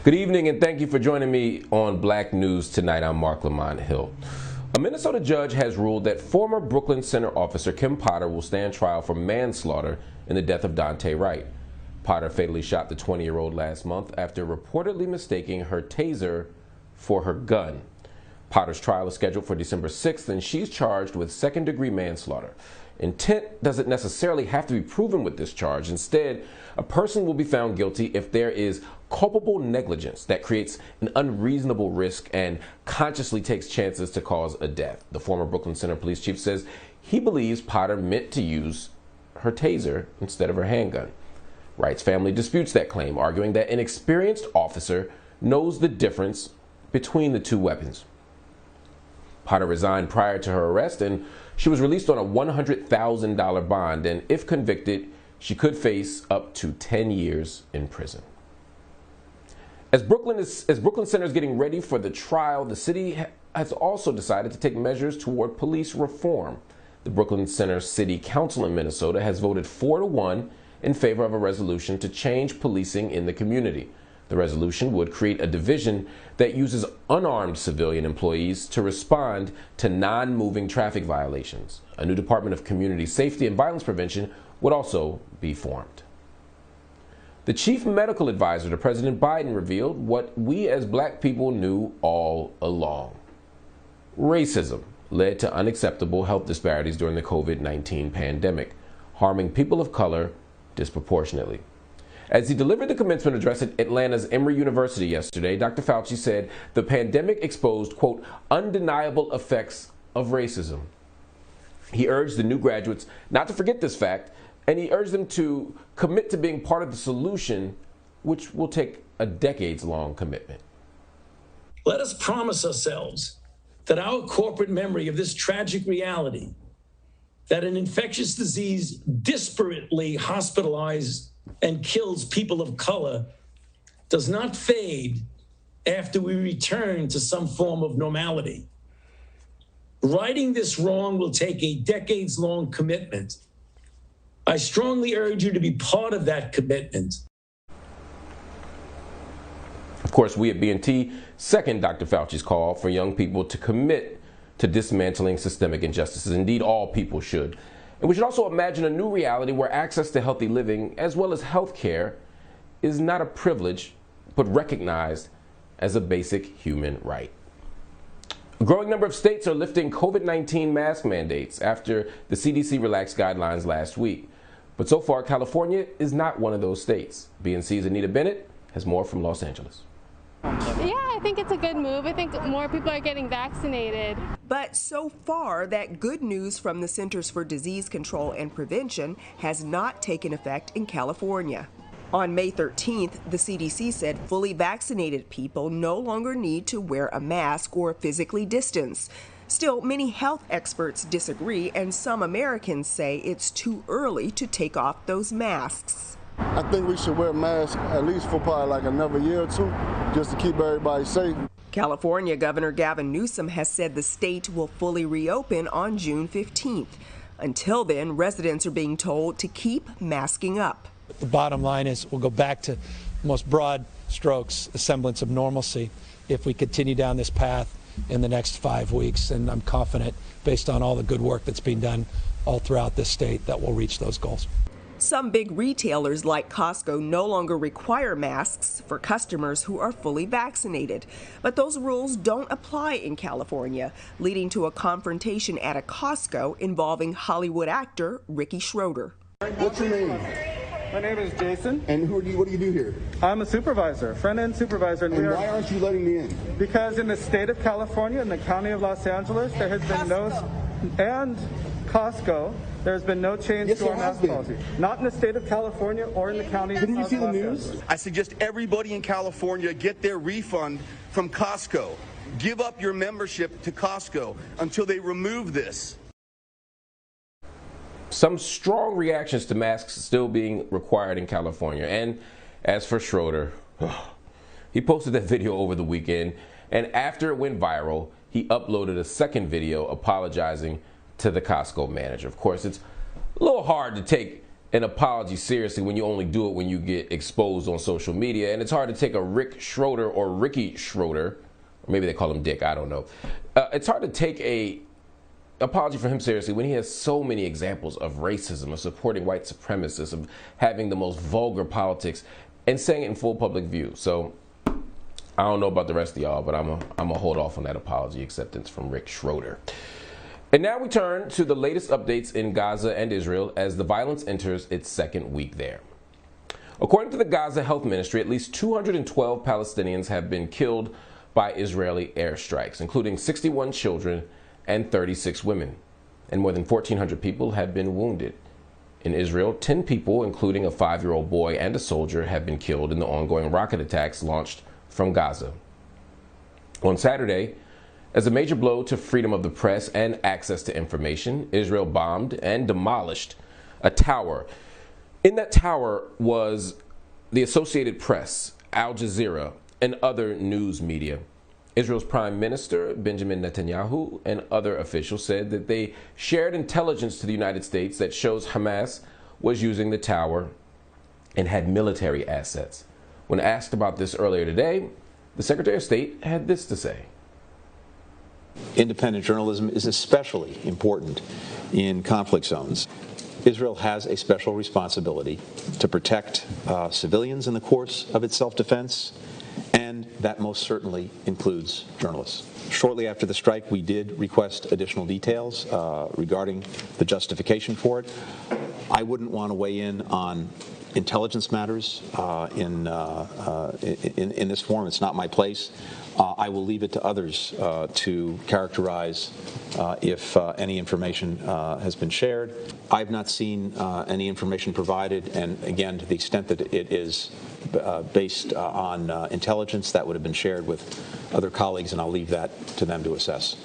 Good evening, and thank you for joining me on Black News Tonight. I'm Marc Lamont Hill. A Minnesota judge has ruled that former Brooklyn Center officer Kim Potter will stand trial for manslaughter in the death of Daunte Wright. Potter fatally shot the 20-year-old last month after reportedly mistaking her taser for her gun. Potter's trial is scheduled for December 6th, and she's charged with second-degree manslaughter. Intent doesn't necessarily have to be proven with this charge. Instead, a person will be found guilty if there is culpable negligence that creates an unreasonable risk and consciously takes chances to cause a death. The former Brooklyn Center police chief says he believes Potter meant to use her taser instead of her handgun. Wright's family disputes that claim, arguing that an experienced officer knows the difference between the two weapons. Potter resigned prior to her arrest, and she was released on a $100,000 bond, and if convicted, she could face up to 10 years in prison. As Brooklyn Center is getting ready for the trial, the city has also decided to take measures toward police reform. The Brooklyn Center City Council in Minnesota has voted 4-1 in favor of a resolution to change policing in the community. The resolution would create a division that uses unarmed civilian employees to respond to non-moving traffic violations. A new Department of Community Safety and Violence Prevention would also be formed. The chief medical advisor to President Biden revealed what we as black people knew all along. Racism led to unacceptable health disparities during the COVID-19 pandemic, harming people of color disproportionately. As he delivered the commencement address at Atlanta's Emory University yesterday, Dr. Fauci said the pandemic exposed, quote, undeniable effects of racism. He urged the new graduates not to forget this fact, and he urged them to commit to being part of the solution, which will take a decades-long commitment. Let us promise ourselves that our corporate memory of this tragic reality, that an infectious disease disparately hospitalized and kills people of color, does not fade after we return to some form of normality. Righting this wrong will take a decades-long commitment. I strongly urge you to be part of that commitment. Of course, we at B&T second Dr. Fauci's call for young people to commit to dismantling systemic injustices. Indeed, all people should. And we should also imagine a new reality where access to healthy living, as well as health care, is not a privilege, but recognized as a basic human right. A growing number of states are lifting COVID-19 mask mandates after the CDC relaxed guidelines last week. But so far, California is not one of those states. BNC's Anita Bennett has more from Los Angeles. Yeah, I think it's a good move. I think more people are getting vaccinated. But so far, that good news from the Centers for Disease Control and Prevention has not taken effect in California. On May 13th, the CDC said fully vaccinated people no longer need to wear a mask or physically distance. Still, many health experts disagree, and some Americans say it's too early to take off those masks. I think we should wear masks at least for probably like another year or two, just to keep everybody safe. California Governor Gavin Newsom has said the state will fully reopen on June 15th. Until then, residents are being told to keep masking up. The bottom line is we'll go back to most broad strokes, a semblance of normalcy if we continue down this path in the next 5 weeks. And I'm confident, based on all the good work that's being done all throughout this state, that we'll reach those goals. Some big retailers like Costco no longer require masks for customers who are fully vaccinated. But those rules don't apply in California, leading to a confrontation at a Costco involving Hollywood actor Ricky Schroder. What's your name? My name is Jason. And what do you do here? I'm a supervisor, front-end supervisor. And why aren't you letting me in? Because in the state of California, in the county of Los Angeles, there has been and Costco, there's been no change to our mask policy. Not in the state of California or in the county of Los Angeles. Didn't you see the news? I suggest everybody in California get their refund from Costco. Give up your membership to Costco until they remove this. Some strong reactions to masks still being required in California. And as for Schroder, he posted that video over the weekend, and after it went viral, he uploaded a second video apologizing to the Costco manager. Of course, it's a little hard to take an apology seriously when you only do it when you get exposed on social media. And it's hard to take a Rick Schroder or Ricky Schroder, or maybe they call him Dick, I don't know. It's hard to take a apology from him seriously when he has so many examples of racism, of supporting white supremacists, of having the most vulgar politics, and saying it in full public view. So I don't know about the rest of y'all, but I'm gonna hold off on that apology acceptance from Rick Schroder. And now we turn to the latest updates in Gaza and Israel as the violence enters its second week there. According to the Gaza Health Ministry, at least 212 Palestinians have been killed by Israeli airstrikes, including 61 children and 36 women. And more than 1,400 people have been wounded. In Israel, 10 people, including a 5-year-old boy and a soldier, have been killed in the ongoing rocket attacks launched from Gaza. On Saturday, as a major blow to freedom of the press and access to information, Israel bombed and demolished a tower. In that tower was the Associated Press, Al Jazeera, and other news media. Israel's Prime Minister, Benjamin Netanyahu, and other officials said that they shared intelligence to the United States that shows Hamas was using the tower and had military assets. When asked about this earlier today, the Secretary of State had this to say. Independent journalism is especially important in conflict zones. Israel has a special responsibility to protect civilians in the course of its self-defense, and that most certainly includes journalists. Shortly after the strike, we did request additional details regarding the justification for it. I wouldn't want to weigh in on intelligence matters in this forum. It's not my place. I will leave it to others to characterize if any information has been shared. I've not seen any information provided, and again, to the extent that it is based on intelligence, that would have been shared with other colleagues, and I'll leave that to them to assess.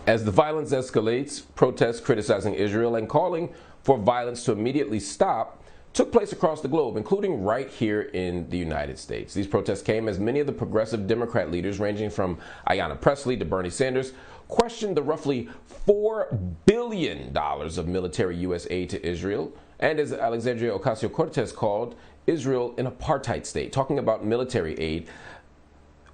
As the violence escalates, protests criticizing Israel and calling for violence to immediately stop took place across the globe, including right here in the United States. These protests came as many of the progressive Democrat leaders, ranging from Ayanna Pressley to Bernie Sanders, questioned the roughly $4 billion of military U.S. aid to Israel, and as Alexandria Ocasio-Cortez called Israel an apartheid state. Talking about military aid,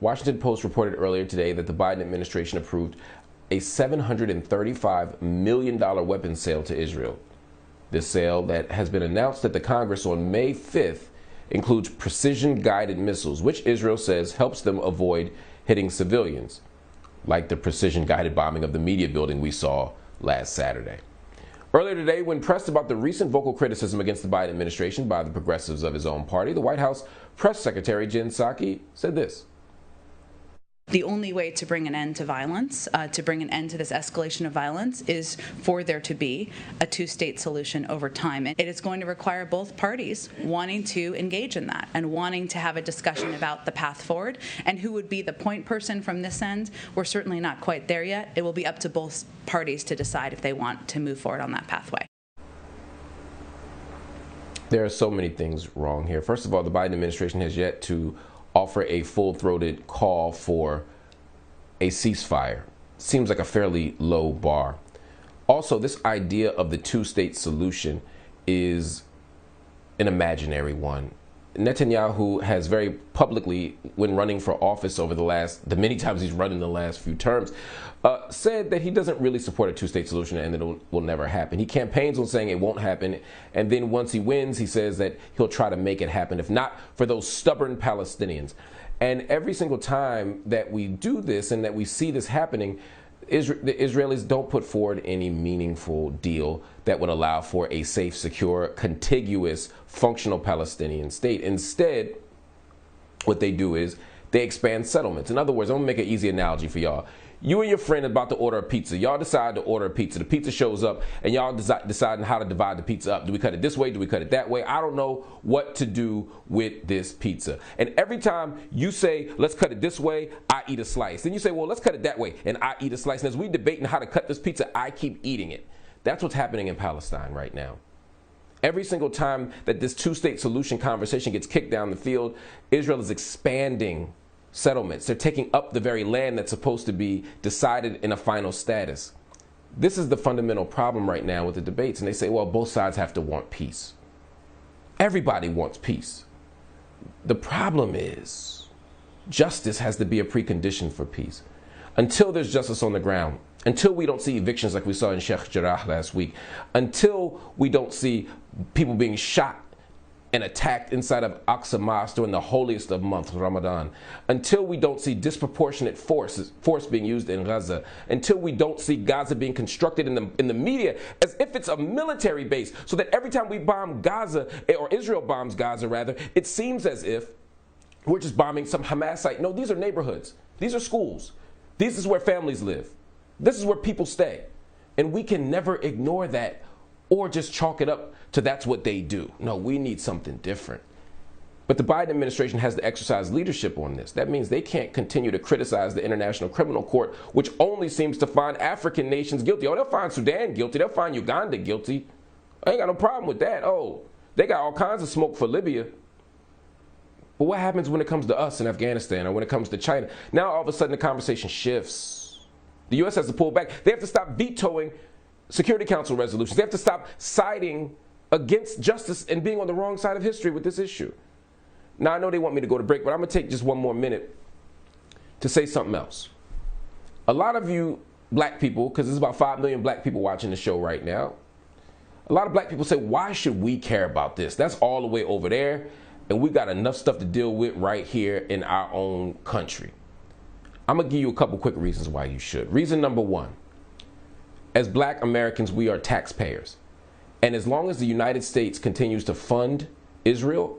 Washington Post reported earlier today that the Biden administration approved a $735 million weapons sale to Israel. This sale that has been announced at the Congress on May 5th includes precision-guided missiles, which Israel says helps them avoid hitting civilians, like the precision-guided bombing of the media building we saw last Saturday. Earlier today, when pressed about the recent vocal criticism against the Biden administration by the progressives of his own party, the White House press secretary Jen Psaki said this. The only way to bring an end to violence, to bring an end to this escalation of violence, is for there to be a two-state solution over time. And it is going to require both parties wanting to engage in that and wanting to have a discussion about the path forward and who would be the point person from this end. We're certainly not quite there yet. It will be up to both parties to decide if they want to move forward on that pathway. There are so many things wrong here. First of all, the Biden administration has yet to offer a full-throated call for a ceasefire. Seems like a fairly low bar. Also, this idea of the two-state solution is an imaginary one. Netanyahu has very publicly, when running for office over the many times he's run in the last few terms, said that he doesn't really support a two-state solution and that it will never happen. He campaigns on saying it won't happen, and then once he wins, he says that he'll try to make it happen, if not for those stubborn Palestinians. And every single time that we do this and that we see this happening, the Israelis don't put forward any meaningful deal that would allow for a safe, secure, contiguous, functional Palestinian state. Instead, what they do is they expand settlements. In other words, I'm going to make an easy analogy for y'all. You and your friend are about to order a pizza. Y'all decide to order a pizza. The pizza shows up, and y'all deciding how to divide the pizza up. Do we cut it this way? Do we cut it that way? I don't know what to do with this pizza. And every time you say, let's cut it this way, I eat a slice. Then you say, well, let's cut it that way, and I eat a slice. And as we debating how to cut this pizza, I keep eating it. That's what's happening in Palestine right now. Every single time that this two-state solution conversation gets kicked down the field, Israel is expanding settlements. They're taking up the very land that's supposed to be decided in a final status. This is the fundamental problem right now with the debates. And they say, well, both sides have to want peace. Everybody wants peace. The problem is justice has to be a precondition for peace. Until there's justice on the ground, until we don't see evictions like we saw in Sheikh Jarrah last week, until we don't see people being shot and attacked inside of Aqsa Mosque during the holiest of months, Ramadan, until we don't see disproportionate force being used in Gaza, until we don't see Gaza being constructed in the media as if it's a military base, so that every time we bomb Gaza, or Israel bombs Gaza rather, it seems as if we're just bombing some Hamas site. No, these are neighborhoods. These are schools. This is where families live. This is where people stay. And we can never ignore that or just chalk it up to that's what they do. No, we need something different. But the Biden administration has to exercise leadership on this. That means they can't continue to criticize the International Criminal Court, which only seems to find African nations guilty. Oh, they'll find Sudan guilty. They'll find Uganda guilty. I ain't got no problem with that. Oh, they got all kinds of smoke for Libya. But what happens when it comes to us in Afghanistan or when it comes to China? Now all of a sudden the conversation shifts. The U.S. has to pull back. They have to stop vetoing Security Council resolutions. They have to stop siding against justice and being on the wrong side of history with this issue. Now, I know they want me to go to break, but I'm going to take just one more minute to say something else. A lot of you black people, because there's about 5 million black people watching the show right now, a lot of black people say, why should we care about this? That's all the way over there, and we got enough stuff to deal with right here in our own country. I'm going to give you a couple quick reasons why you should. Reason number one, as black Americans, we are taxpayers. And as long as the United States continues to fund Israel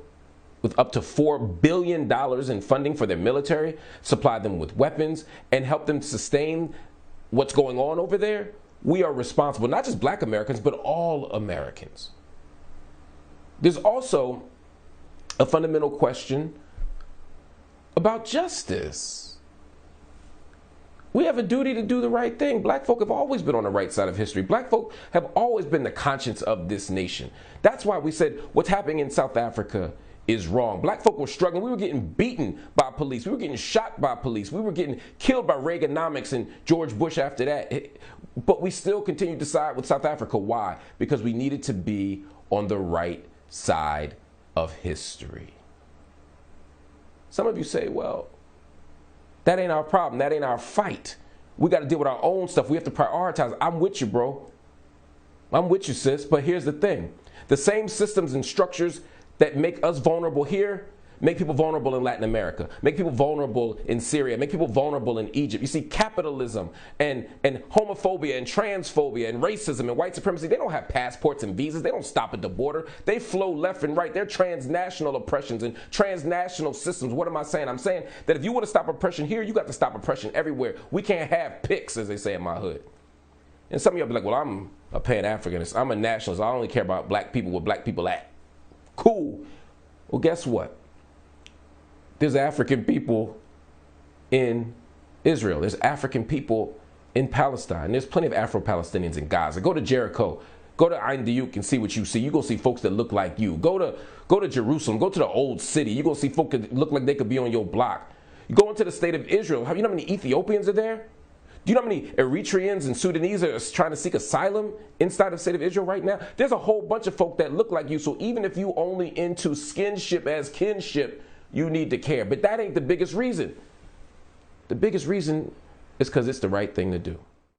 with up to $4 billion in funding for their military, supply them with weapons, and help them sustain what's going on over there, we are responsible, not just black Americans, but all Americans. There's also a fundamental question about justice. We have a duty to do the right thing. Black folk have always been on the right side of history. Black folk have always been the conscience of this nation. That's why we said what's happening in South Africa is wrong. Black folk were struggling. We were getting beaten by police. We were getting shot by police. We were getting killed by Reaganomics and George Bush after that. But we still continued to side with South Africa. Why? Because we needed to be on the right side of history. Some of you say, well, that ain't our problem. That ain't our fight. We got to deal with our own stuff. We have to prioritize. I'm with you, bro. I'm with you, sis. But here's the thing. The same systems and structures that make us vulnerable here make people vulnerable in Latin America, make people vulnerable in Syria, make people vulnerable in Egypt. You see, capitalism and homophobia and transphobia and racism and white supremacy, they don't have passports and visas. They don't stop at the border. They flow left and right. They're transnational oppressions and transnational systems. What am I saying? I'm saying that if you want to stop oppression here, you got to stop oppression everywhere. We can't have picks, as they say in my hood. And some of y'all be like, well, I'm a Pan-Africanist. I'm a nationalist. I only care about black people where black people at. Cool. Well, guess what? There's African people in Israel. There's African people in Palestine. There's plenty of Afro-Palestinians in Gaza. Go to Jericho. Go to Ein Diuk and see what you see. You're going to see folks that look like you. Go to Jerusalem. Go to the old city. You're going to see folks that look like they could be on your block. You go into the state of Israel. You know how many Ethiopians are there? Do you know how many Eritreans and Sudanese are trying to seek asylum inside of the state of Israel right now? There's a whole bunch of folk that look like you. So even if you only into skinship as kinship, you need to care. But that ain't the biggest reason. The biggest reason is because it's the right thing to do.